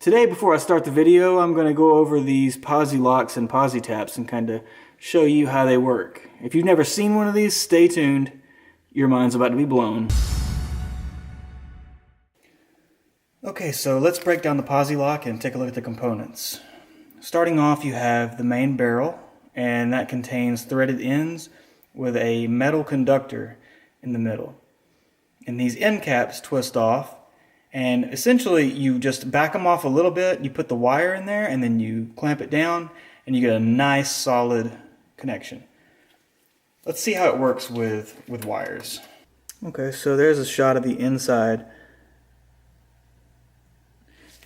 Today, before I start the video, I'm going to go over these posi-locks and posi-taps and kind of show you how they work. If you've never seen one of these, stay tuned. Your mind's about to be blown. Okay, so let's break down the posi-lock and take a look at the components. Starting off, you have the main barrel, and that contains threaded ends with a metal conductor in the middle. And these end caps twist off, and essentially you just back them off a little bit, you put the wire in there, and then you clamp it down, and you get a nice solid connection. Let's see how it works with wires. Okay, so there's a shot of the inside.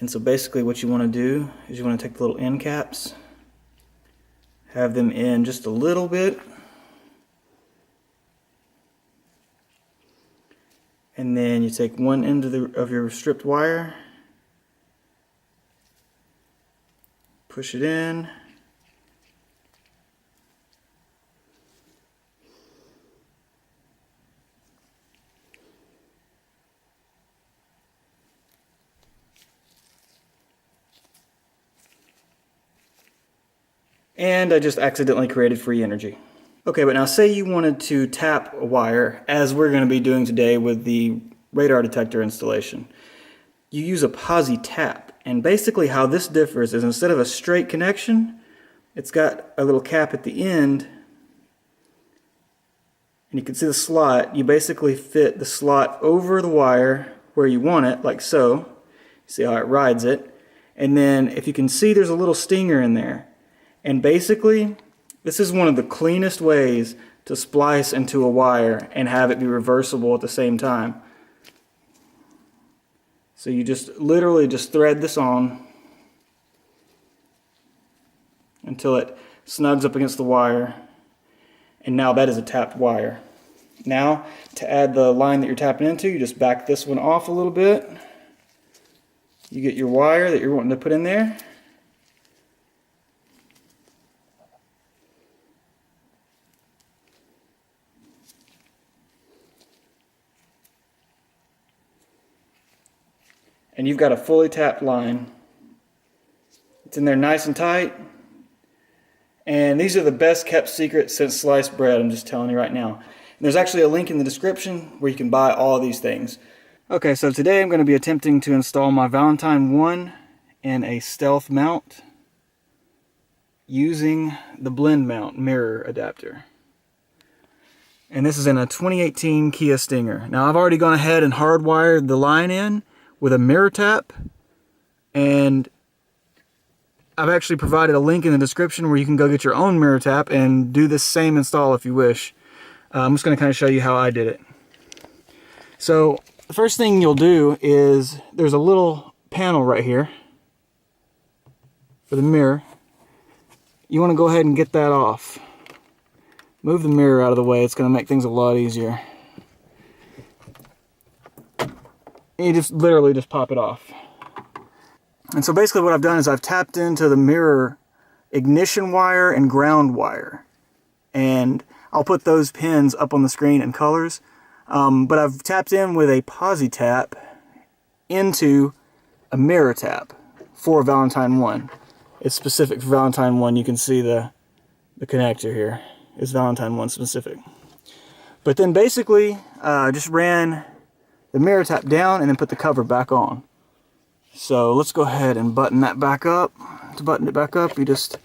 And so basically what you want to do is you want to take the little end caps, have them in just a little bit, and then you take one end of your stripped wire, push it in, and I just accidentally created free energy. Okay, but now say you wanted to tap a wire, as we're going to be doing today with the radar detector installation. You use a posi-tap, and basically how this differs is instead of a straight connection, it's got a little cap at the end, and you can see the slot. You basically fit the slot over the wire where you want it, like so. See how it rides it. And then if you can see, there's a little stinger in there. And basically, this is one of the cleanest ways to splice into a wire and have it be reversible at the same time. So you just literally just thread this on until it snugs up against the wire, and now that is a tapped wire. Now, to add the line that you're tapping into, you just back this one off a little bit. You get your wire that you're wanting to put in there. And you've got a fully tapped line. It's in there nice and tight. And these are the best kept secrets since sliced bread, I'm just telling you right now. And there's actually a link in the description where you can buy all of these things. Okay, so today I'm going to be attempting to install my Valentine 1 in a stealth mount using the Blendmount mirror adapter. And this is in a 2018 Kia Stinger. Now I've already gone ahead and hardwired the line in with a mirror tap, and I've actually provided a link in the description where you can go get your own mirror tap and do this same install if you wish. I'm just going to kind of show you how I did it. So the first thing you'll do is there's a little panel right here for the mirror. You want to go ahead and get that off. Move the mirror out of the way, it's going to make things a lot easier. You just literally just pop it off. And so basically what I've done is I've tapped into the mirror ignition wire and ground wire. And I'll put those pins up on the screen in colors. But I've tapped in with a posi-tap into a mirror tap for Valentine 1. It's specific for Valentine 1. You can see the connector here. It's Valentine 1 specific. But then basically just ran the mirror tap down and then put the cover back on. So let's go ahead and button that back up. To button it back up, you just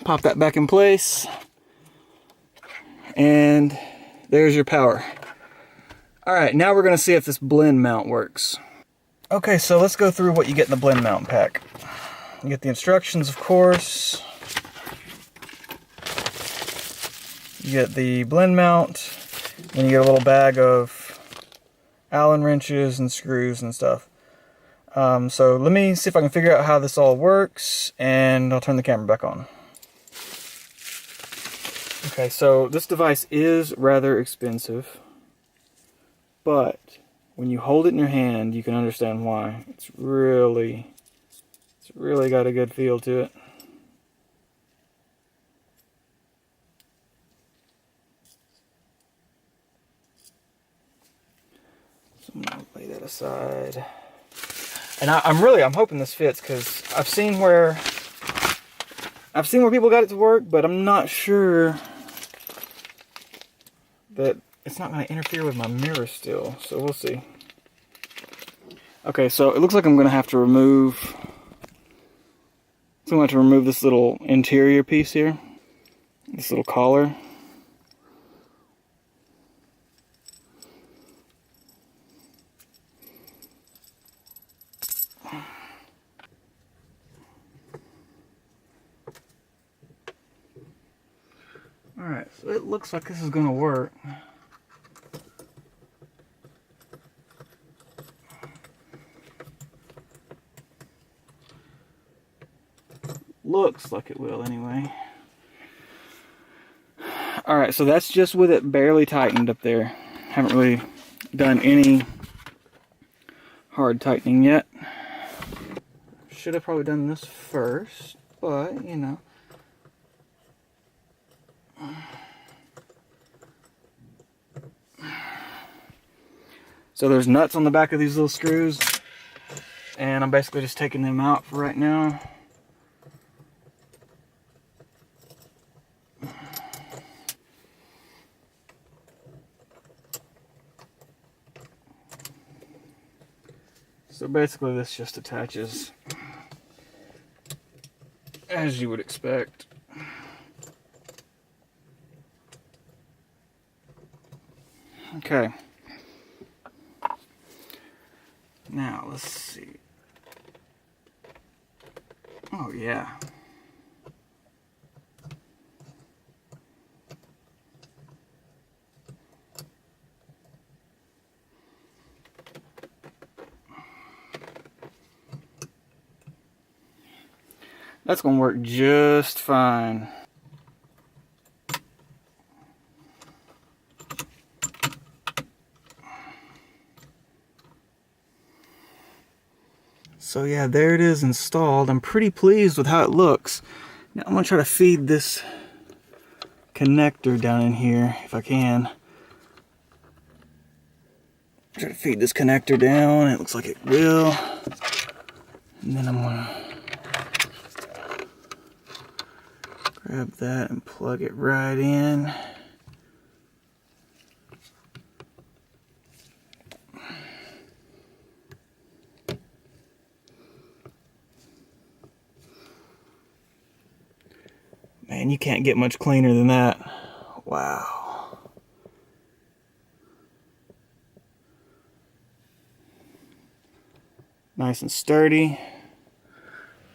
pop that back in place, and there's your power. Alright, now we're going to see if this Blendmount works. Okay, so let's go through what you get in the Blendmount pack. You get the instructions, of course. You get the Blendmount, and you get a little bag of Allen wrenches and screws and stuff. So let me see if I can figure out how this all works, and I'll turn the camera back on. Okay, so this device is rather expensive, but when you hold it in your hand, you can understand why. It's really got a good feel to it. I'll lay that aside. And I'm hoping this fits, because I've seen where people got it to work, but I'm not sure that it's not going to interfere with my mirror still. So we'll see. Okay, so it looks like I'm going to have to remove. So I'm going to have to remove this little interior piece here, this little collar. Alright, so it looks like this is going to work. Looks like it will anyway. Alright, so that's just with it barely tightened up there. Haven't really done any hard tightening yet. Should have probably done this first, but you know. So there's nuts on the back of these little screws, and I'm basically just taking them out for right now. So basically this just attaches as you would expect. Okay. Now let's see. Oh yeah. That's gonna work just fine. So yeah, there it is installed. I'm pretty pleased with how it looks. Now I'm gonna try to feed this connector down in here if I can. Try to feed this connector down. It looks like it will. And then I'm gonna grab that and plug it right in. Man, you can't get much cleaner than that. Wow. Nice and sturdy.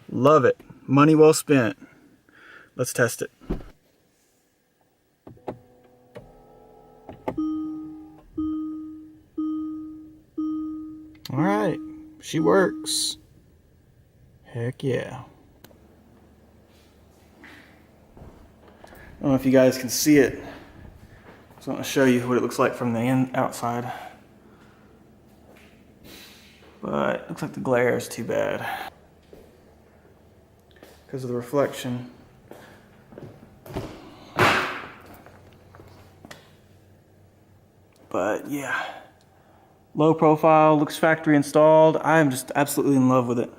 Love it. Money well spent. Let's test it. All right, she works. Heck yeah. I don't know if you guys can see it. So I'm going to show you what it looks like from the outside. But it looks like the glare is too bad because of the reflection. But yeah, low profile, looks factory installed. I am just absolutely in love with it.